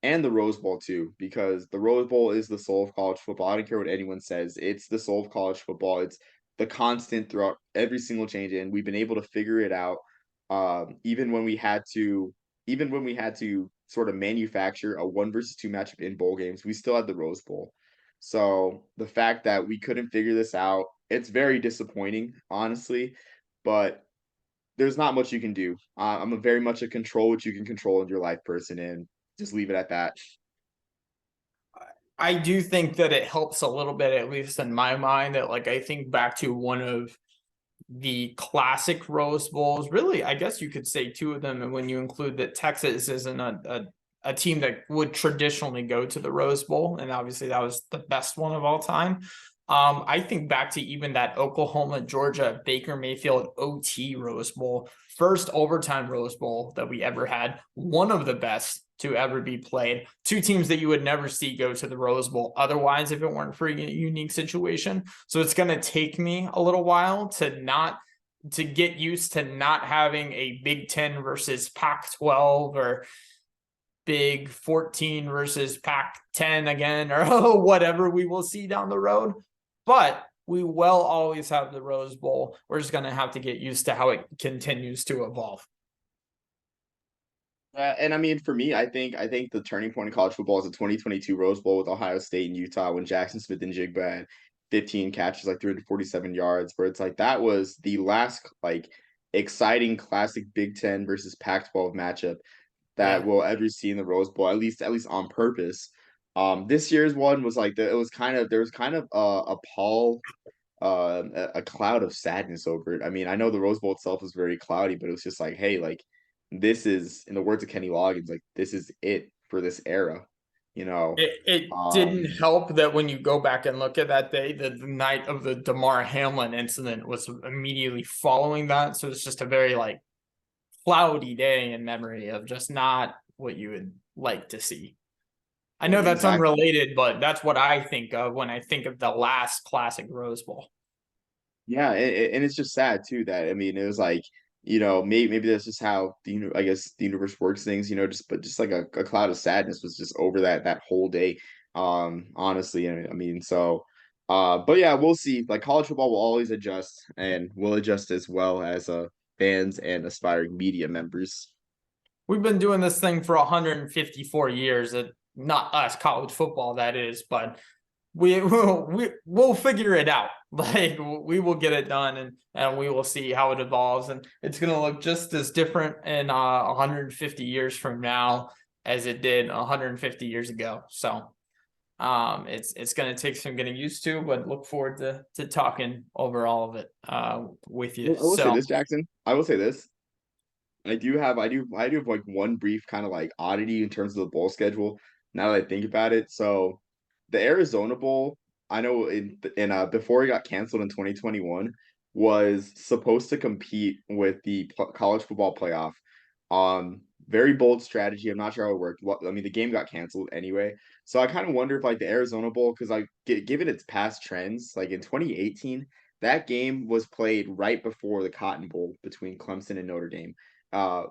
S1: and the Rose Bowl too because the Rose Bowl is the soul of college football. I don't care what anyone says; it's the soul of college football. It's the constant throughout every single change, and we've been able to figure it out. Even when we had to, sort of manufacture a 1 versus 2 matchup in bowl games, we still had the Rose Bowl. So the fact that we couldn't figure this out, it's very disappointing, honestly. But there's not much you can do. I'm a very much a control what you can control in your life person, and just leave it at that.
S2: I do think that it helps a little bit, at least in my mind, that like I think back to one of the classic Rose Bowls. Really, I guess you could say two of them. And when you include that Texas isn't a team that would traditionally go to the Rose Bowl, and obviously that was the best one of all time. I think back to even that Oklahoma, Georgia, Baker Mayfield OT Rose Bowl, first overtime Rose Bowl that we ever had, one of the best to ever be played. Two teams that you would never see go to the Rose Bowl otherwise if it weren't for a unique situation. So it's going to take me a little while to get used to not having a Big 10 versus Pac 12 or Big 14 versus Pac 10 again or whatever we will see down the road. But we will always have the Rose Bowl. We're just going to have to get used to how it continues to evolve.
S1: And I mean, for me, I think the turning point in college football is the 2022 Rose Bowl with Ohio State and Utah when Jackson Smith and Jigba had 15 catches, like 347 yards, where it's like that was the last like exciting classic Big Ten versus Pac-12 matchup that
S2: Yeah.
S1: we'll ever see in the Rose Bowl, at least on purpose. This year's one was like it was kind of there was kind of a pall a cloud of sadness over it. I mean, I know the Rose Bowl itself was very cloudy, but it was just like, hey, like this is, in the words of Kenny Loggins, like this is it for this era, you know.
S2: It didn't
S1: Um,
S2: help that when you go back and look at that day, the night of the Damar Hamlin incident was immediately following that. So it's just a very like cloudy day in memory of just not what you would like to see. I know that's
S1: exactly.
S2: unrelated, but that's what I think of when I think of the last classic Rose Bowl.
S1: Yeah, and it's just sad too that I mean it was like maybe that's just how I guess the universe works things, just like a cloud of sadness was just over that whole day. Honestly, I mean so, but yeah, we'll see. Like college football will always adjust, and will adjust as well as fans and aspiring media members.
S2: We've been doing this thing for 154 years. Not us, college football, that is, but we'll figure it out. Like we will get it done, and we will see how it evolves, and it's going to look just as different in 150 years from now as it did 150 years ago. So it's going to take some getting used to, but look forward to talking over all of it with you.
S1: I will say
S2: So
S1: this, Jackson. I will say this. I do have like one brief kind of like oddity in terms of the bowl schedule. Now that I think about it, so the Arizona Bowl, I know in before it got canceled in 2021, was supposed to compete with the college football playoff. Very bold strategy. I'm not sure how it worked. I mean, the game got canceled anyway, so I kind of wonder if like the Arizona Bowl, because like given its past trends, like in 2018, that game was played right before the Cotton Bowl between Clemson and Notre Dame. Uh,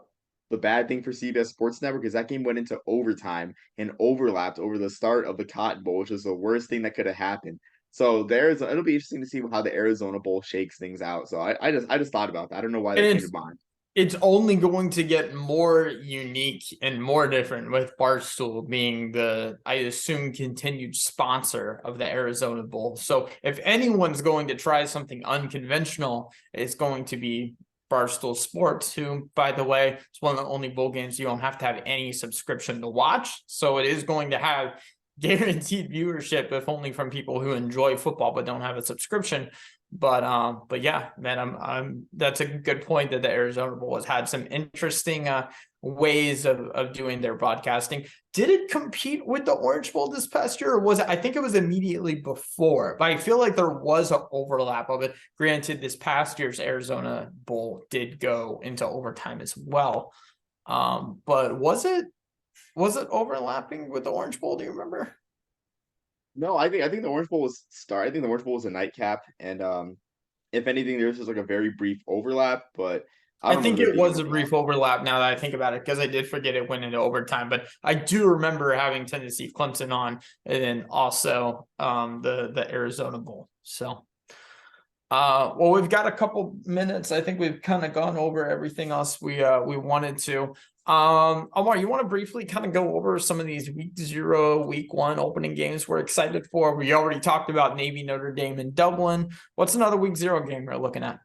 S1: the bad thing for CBS Sports Network is that game went into overtime and overlapped over the start of the Cotton Bowl, which is the worst thing that could have happened. So it'll be interesting to see how the Arizona Bowl shakes things out. So I just thought about that. I don't know why
S2: and
S1: that came to mind.
S2: it's only going to get more unique and more different with Barstool being I assume, continued sponsor of the Arizona Bowl. So if anyone's going to try something unconventional, it's going to be Barstool Sports, who, by the way, it's one of the only bowl games you don't have to have any subscription to watch. So it is going to have guaranteed viewership, if only from people who enjoy football but don't have a subscription. But yeah, man, I'm that's a good point that the Arizona Bowl has had some interesting ways of doing their broadcasting. Did it compete with the Orange Bowl this past year, or was it? I think it was immediately before, but I feel like there was an overlap of it. Granted, this past year's Arizona Bowl did go into overtime as well. But was it overlapping with the Orange Bowl? Do you remember?
S1: No, I think the Orange Bowl was start. I think the Orange Bowl was a nightcap, and if anything, there's just like a very brief overlap, but I
S2: I
S1: don't remember
S2: think
S1: there
S2: it
S1: being an
S2: was a
S1: overlap.
S2: brief overlap now that I think about it, because I did forget it went into overtime. But I do remember having Tennessee Clemson on, and then also the Arizona Bowl. So well, we've got a couple minutes. I think we've kind of gone over everything else we wanted to. Omar, you want to briefly kind of go over some of these week 0, week 1 opening games we're excited for? We already talked about Navy, Notre Dame, and Dublin. What's another week 0 game we're looking at?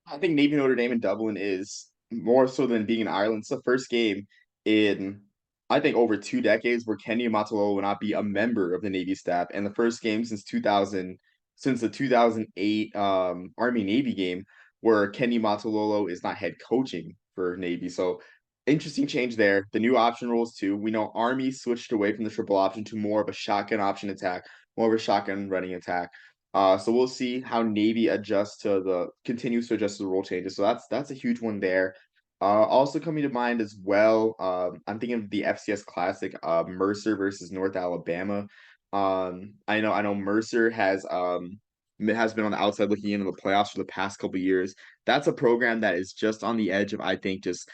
S1: I think Navy Notre Dame in Dublin is more so than being in Ireland. It's the first game in I think over 2 decades where Kenny Amatulolo will not be a member of the Navy staff, and the first game since 2000, since the 2008 Army Navy game where Kenny Matulolo is not head coaching for Navy. So interesting change there. The new option rules too. We know Army switched away from the triple option to more of a shotgun option attack, more of a shotgun running attack. So we'll see how Navy continues to adjust to the rule changes. So that's a huge one there. Also coming to mind as well, I'm thinking of the FCS Classic, Mercer versus North Alabama. I know Mercer has been on the outside looking into the playoffs for the past couple years. That's a program that is just on the edge of, I think, just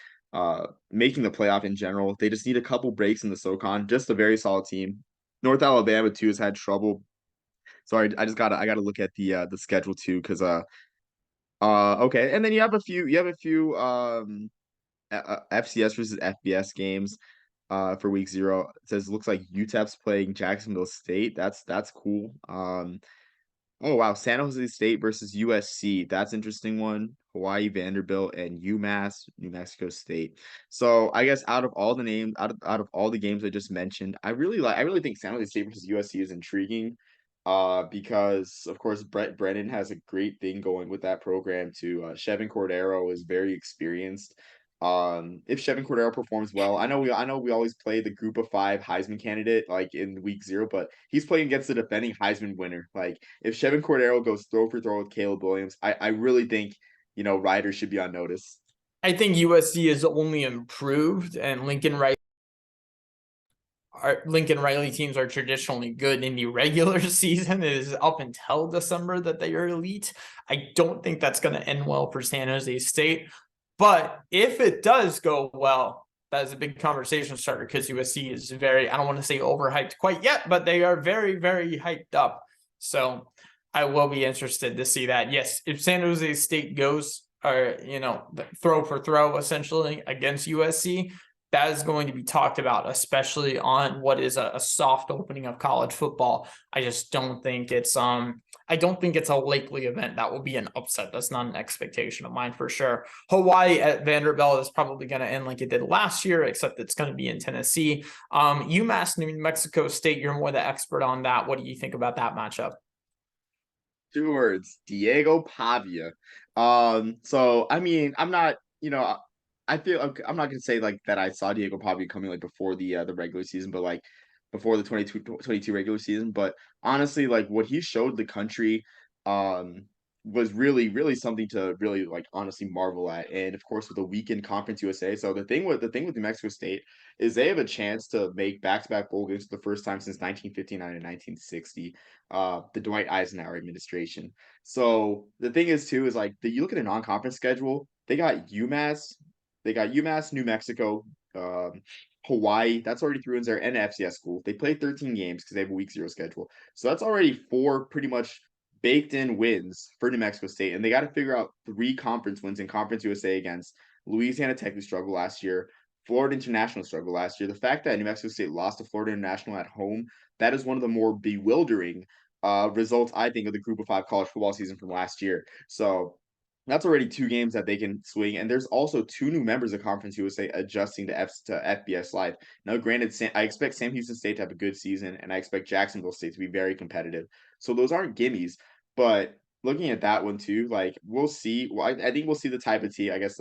S1: making the playoff in general. They just need a couple breaks in the SoCon. Just a very solid team. North Alabama too has had trouble. Sorry, I gotta look at the schedule too, because okay, and then you have a few FCS versus FBS games for week 0. It says looks like UTEP's playing Jacksonville State. That's cool. Oh wow, San Jose State versus USC. That's interesting one. Hawaii, Vanderbilt, and UMass, New Mexico State. So I guess out of all the names, out of all the games I just mentioned, I really think San Jose State versus USC is intriguing. Because of course Brett Brennan has a great thing going with that program too. Chevin Cordero is very experienced. If Chevin Cordero performs well, I know we always play the group of five Heisman candidate like in week 0, but he's playing against the defending Heisman winner. Like if Chevin Cordero goes throw for throw with Caleb Williams, I really think, Riders should be on notice.
S2: I think USC is only improved, and Lincoln Riley teams are traditionally good in the regular season. It is up until December that they are elite. I don't think that's going to end well for San Jose State. But if it does go well, that is a big conversation starter because USC is very, I don't want to say overhyped quite yet, but they are very, very hyped up. So I will be interested to see that. Yes, if San Jose State goes, or, throw for throw essentially against USC, that is going to be talked about, especially on what is a soft opening of college football. I just don't think it's I don't think it's a likely event that will be an upset. That's not an expectation of mine for sure. Hawaii at Vanderbilt is probably going to end like it did last year, except it's going to be in Tennessee. UMass, New Mexico State, you're more the expert on that. What do you think about that matchup?
S1: 2 words, Diego Pavia. So I mean, I'm not, I feel I'm not gonna say like that I saw Diego Pavia coming like before the regular season, but like before the 22 regular season. But honestly, like what he showed the country, um, was really something to really like honestly marvel at. And of course, with the weekend Conference USA. So the thing with New Mexico State is they have a chance to make back-to-back bowl games for the first time since 1959 and 1960, the Dwight Eisenhower administration. So the thing is too is like you look at a non-conference schedule, they got UMass, New Mexico, Hawaii. That's already through in there, and FCS school. They played 13 games because they have a week 0 schedule. So that's already 4 pretty much baked in wins for New Mexico State, and they got to figure out 3 conference wins in Conference USA against Louisiana Tech, who struggled last year. Florida International struggled last year. The fact that New Mexico State lost to Florida International at home, that is one of the more bewildering results, I think, of the Group of 5 college football season from last year. So that's already 2 games that they can swing, and there's also 2 new members of Conference USA adjusting to FBS Live. Now, granted, I expect Sam Houston State to have a good season, and I expect Jacksonville State to be very competitive. So those aren't gimmies, but looking at that one too, like we'll see. Well, I think we'll see the type of team. I guess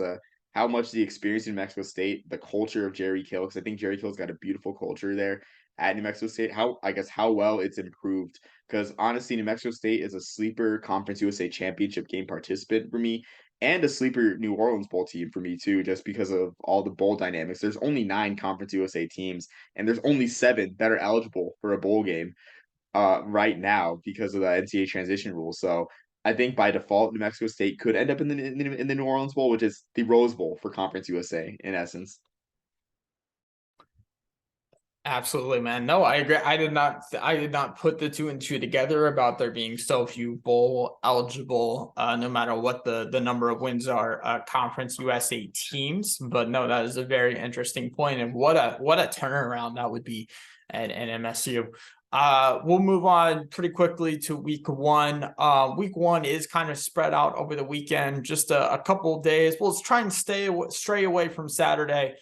S1: how much the experience in Mexico State, the culture of Jerry Kill, because I think Jerry Kill's got a beautiful culture there at New Mexico State. How well it's improved, because honestly, New Mexico State is a sleeper Conference USA championship game participant for me, and a sleeper New Orleans Bowl team for me too, just because of all the bowl dynamics. There's only 9 Conference USA teams, and there's only 7 that are eligible for a bowl game right now because of the NCAA transition rule. So I think by default, New Mexico State could end up in the New Orleans Bowl, which is the Rose Bowl for Conference USA in essence.
S2: Absolutely, man. No, I agree. I did not put the 2 and 2 together about there being so few bowl eligible, no matter what the number of wins are, Conference USA teams. But no, that is a very interesting point, and what a turnaround that would be at MSU. We'll move on pretty quickly to week 1. Week 1 is kind of spread out over the weekend, just a couple of days. We'll try and stray away from Saturday,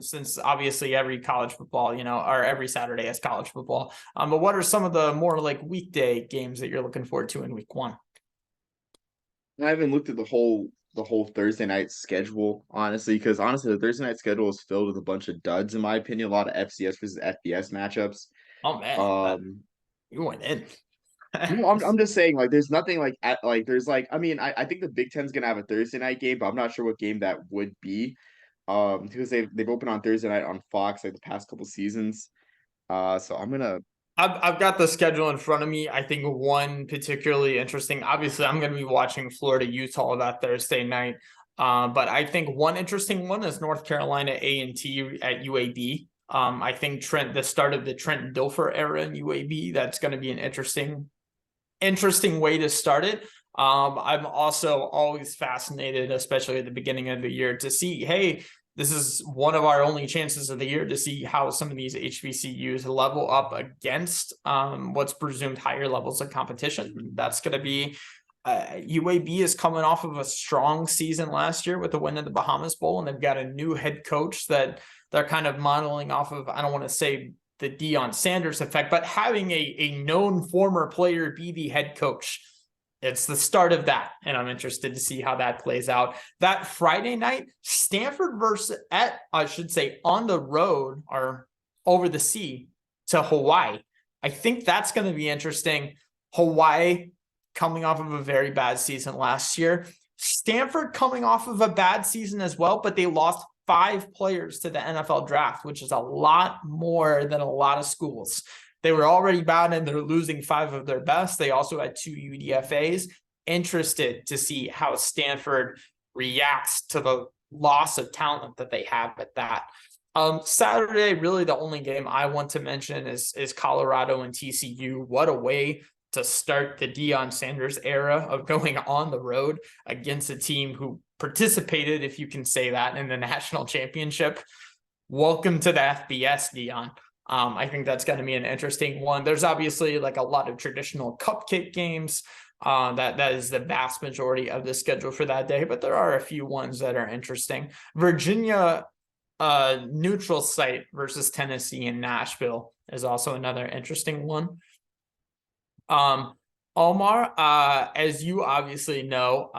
S2: since obviously every college football, or every Saturday has college football. But what are some of the more like weekday games that you're looking forward to in week 1?
S1: I haven't looked at the whole Thursday night schedule, honestly, because honestly, the Thursday night schedule is filled with a bunch of duds, in my opinion. A lot of FCS versus FBS matchups.
S2: Oh man,
S1: Um,
S2: you went in.
S1: No, I'm just saying, like, there's nothing like there's like, I mean, I think the Big Ten's gonna have a Thursday night game, but I'm not sure what game that would be. Because they've opened on Thursday night on Fox like the past couple seasons. So I'm gonna.
S2: I've got the schedule in front of me. I think one particularly interesting. Obviously, I'm going to be watching Florida Utah that Thursday night. But I think one interesting one is North Carolina A&T at UAB. I think the start of the Trent Dilfer era in UAB. That's going to be an interesting way to start it. I'm also always fascinated, especially at the beginning of the year, to see, hey, this is one of our only chances of the year to see how some of these HBCUs level up against what's presumed higher levels of competition. That's going to be UAB is coming off of a strong season last year with the win in the Bahamas Bowl, and they've got a new head coach that they're kind of modeling off of. I don't want to say the Deion Sanders effect, but having a known former player be the head coach, it's the start of that, and I'm interested to see how that plays out. That Friday night, Stanford on the road or over the sea to Hawaii. I think that's going to be interesting. Hawaii coming off of a very bad season last year. Stanford coming off of a bad season as well, but they lost 5 players to the NFL draft, which is a lot more than a lot of schools. They were already bad and they're losing 5 of their best. They also had 2 UDFAs. Interested to see how Stanford reacts to the loss of talent that they have at that. Saturday, really the only game I want to mention is Colorado and TCU. What a way to start the Deion Sanders era of going on the road against a team who participated, if you can say that, in the national championship. Welcome to the FBS, Deion. I think that's going to be an interesting one. There's obviously like a lot of traditional cupcake games. That is the vast majority of the schedule for that day, but there are a few ones that are interesting. Virginia neutral site versus Tennessee in Nashville is also another interesting one. Omar, as you obviously know,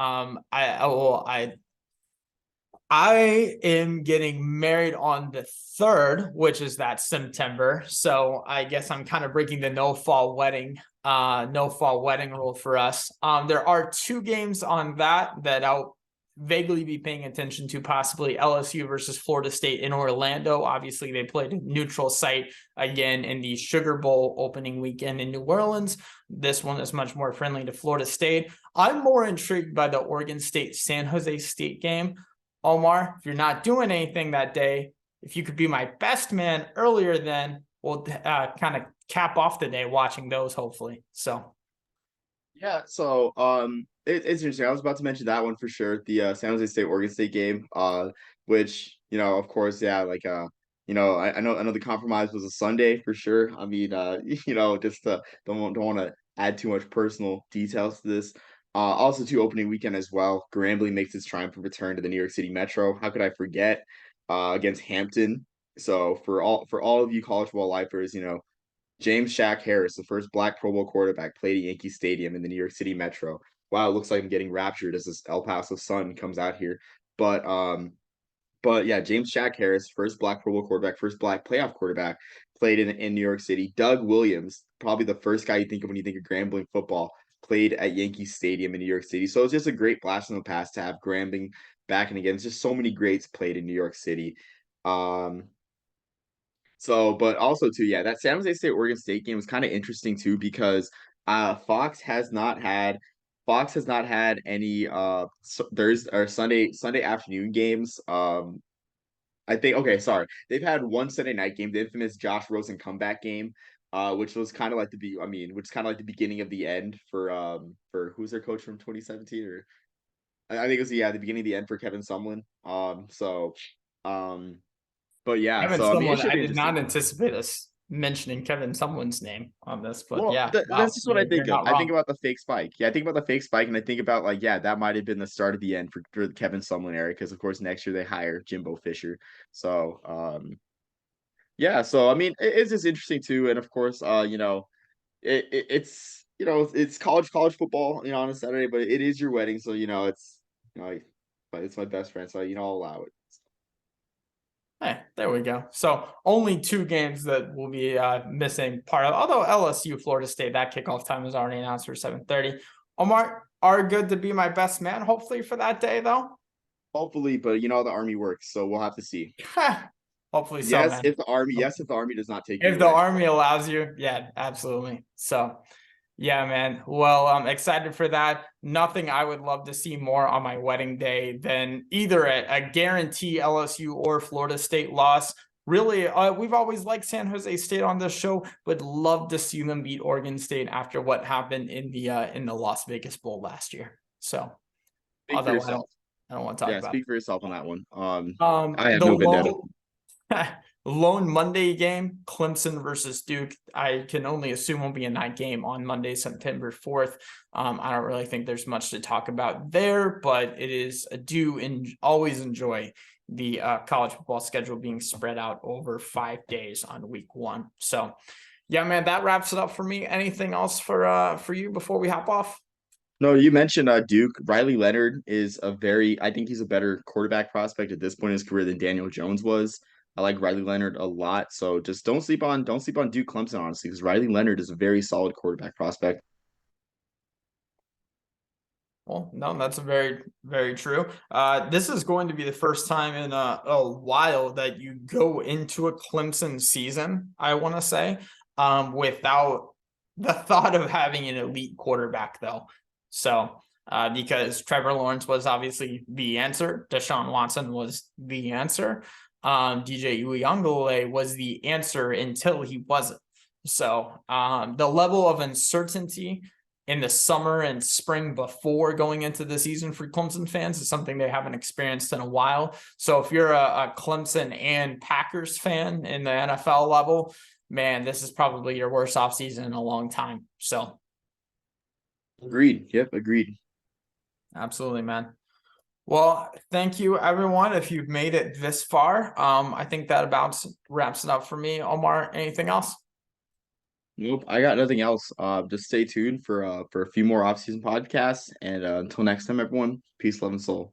S2: I am getting married on the 3rd, which is that September. So I guess I'm kind of breaking the no fall wedding rule for us. There are 2 games on that I'll vaguely be paying attention to, possibly LSU versus Florida State in Orlando. Obviously, they played a neutral site again in the Sugar Bowl opening weekend in New Orleans. This one is much more friendly to Florida State. I'm more intrigued by the Oregon State San Jose State game. Omar, if you're not doing anything that day, if you could be my best man earlier, then we'll kind of cap off the day watching those, hopefully. So,
S1: yeah. So, it's interesting. I was about to mention that one for sure. The San Jose State Oregon State game, which of course, yeah, like I know the compromise was a Sunday for sure. I mean, just don't want to add too much personal details to this. Also, to opening weekend as well. Grambling makes its triumphant return to the New York City Metro. How could I forget? Against Hampton. So for all of you college football lifers, James Shaq Harris, the first Black Pro Bowl quarterback, played at Yankee Stadium in the New York City Metro. Wow, it looks like I'm getting raptured as this El Paso sun comes out here. But yeah, James Shaq Harris, first Black Pro Bowl quarterback, first Black playoff quarterback, played in New York City. Doug Williams, probably the first guy you think of when you think of Grambling football, played at Yankee Stadium in New York City. So it's just a great blast from the past to have Grambling back and again. It's just so many greats played in New York City. But also too, yeah, that San Jose State Oregon State game was kind of interesting too because Fox has not had any Thursday or Sunday afternoon games. I think they've had one Sunday night game, the infamous Josh Rosen comeback game, which was kind of like the beginning of the end for who's their coach from 2017, or I think it was the beginning of the end for Kevin Sumlin. But yeah,
S2: Kevin
S1: so I mean, it
S2: Sumlin,
S1: should
S2: I
S1: be
S2: did not
S1: interesting.
S2: anticipate us mentioning Kevin Sumlin's name on this, but
S1: Well,
S2: yeah, wow,
S1: that's just what I
S2: you're
S1: think of.
S2: not
S1: I think
S2: wrong.
S1: about the fake spike. Yeah, I think about the fake spike, and I think about like, yeah, that might have been the start of the end for the Kevin Sumlin era, because of course next year they hire Jimbo Fisher. So yeah, so I mean, it's just interesting too, and of course, it's college football, on a Saturday, but it is your wedding, so but it's my best friend, so I'll allow it.
S2: Hey, there we go. So only 2 games that will be missing part of, although LSU, Florida State, that kickoff time is already announced for 7:30. Omar, are good to be my best man, hopefully for that day though.
S1: Hopefully, but you know how the Army works, so we'll have to see.
S2: Hopefully so, man.
S1: Yes, if the Army does not take you
S2: If the
S1: away.
S2: Army allows you, yeah, absolutely. So yeah, man. Well, I'm excited for that. Nothing I would love to see more on my wedding day than either a guarantee LSU or Florida State loss. Really, we've always liked San Jose State on this show, but love to see them beat Oregon State after what happened in the Las Vegas Bowl last year. So,
S1: Speak for
S2: although
S1: yourself.
S2: I don't want to talk
S1: Yeah,
S2: about
S1: speak for yourself on that one.
S2: it.
S1: I have
S2: The
S1: no vendetta.
S2: lone Monday game, Clemson versus Duke. I can only assume will be a night game on Monday, September 4th. I don't really think there's much to talk about there, but it is always enjoy the college football schedule being spread out over 5 days on week 1. So yeah, man, that wraps it up for me. Anything else for you before we hop off?
S1: No, you mentioned Duke. Riley Leonard is I think he's a better quarterback prospect at this point in his career than Daniel Jones was. I like Riley Leonard a lot. So just don't sleep on Duke Clemson, honestly, because Riley Leonard is a very solid quarterback prospect.
S2: Well, no, that's very, very true. This is going to be the first time in a while that you go into a Clemson season, I want to say, without the thought of having an elite quarterback, though. So, because Trevor Lawrence was obviously the answer, Deshaun Watson was the answer, DJ Uiagalelei was the answer until he wasn't. So, the level of uncertainty in the summer and spring before going into the season for Clemson fans is something they haven't experienced in a while. So if you're a Clemson and Packers fan in the NFL level, man, this is probably your worst offseason in a long time. So
S1: Agreed. Yep, agreed.
S2: absolutely, man. Well, thank you, everyone. If you've made it this far, I think that about wraps it up for me. Omar, anything else?
S1: Nope, I got nothing else. Just stay tuned for a few more off-season podcasts. And until next time, everyone, peace, love, and soul.